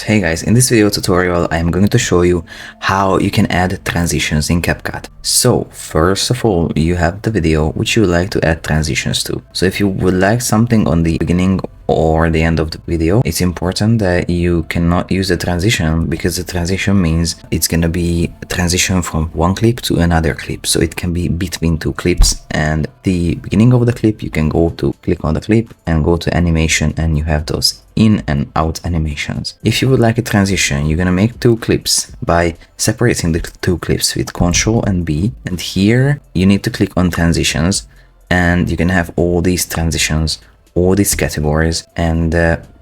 Hey guys, in this video tutorial I am going to show you how you can add transitions in Capcut. So first of all, you have the video which you would like to add transitions to. So if you would like something on the beginning or the end of the video, it's important that you cannot use the transition, because the transition means it's gonna be a transition from one clip to another clip. So it can be between two clips, and the beginning of the clip you can go to click on the clip and go to animation, and you have those in and out animations. If you would like a transition, you're gonna make two clips by separating the two clips with Ctrl and B, and here you need to click on transitions, and you're gonna have all these transitions, all these categories, and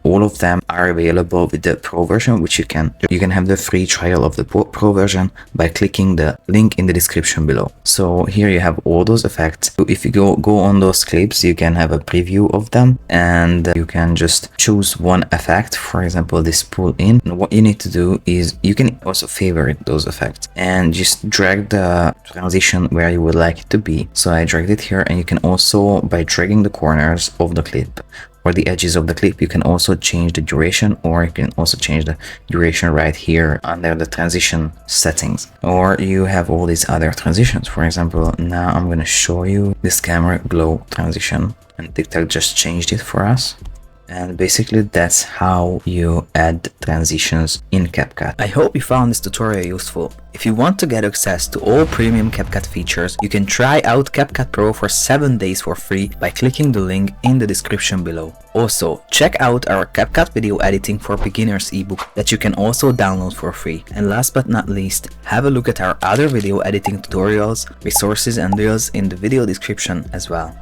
all of them are available with the pro version, which you can have the free trial of the pro version by clicking the link in the description below. So here you have all those effects. So if you go on those clips, you can have a preview of them, and you can just choose one effect, for example this pull in. And what you need to do is you can also favorite those effects and just drag the transition where you would like it to be. So I dragged it here, and you can also, by dragging the corners of the clip or the edges of the clip, you can also change the duration, or you can also change the duration right here under the transition settings. Or you have all these other transitions. For example, now I'm going to show you this camera glow transition, and TikTok just changed it for us. And basically that's how you add transitions in Capcut. I hope you found this tutorial useful. If you want to get access to all premium Capcut features, you can try out Capcut Pro for 7 days for free by clicking the link in the description below. Also, check out our Capcut video editing for beginners ebook that you can also download for free. And last but not least, have a look at our other video editing tutorials, resources and deals in the video description as well.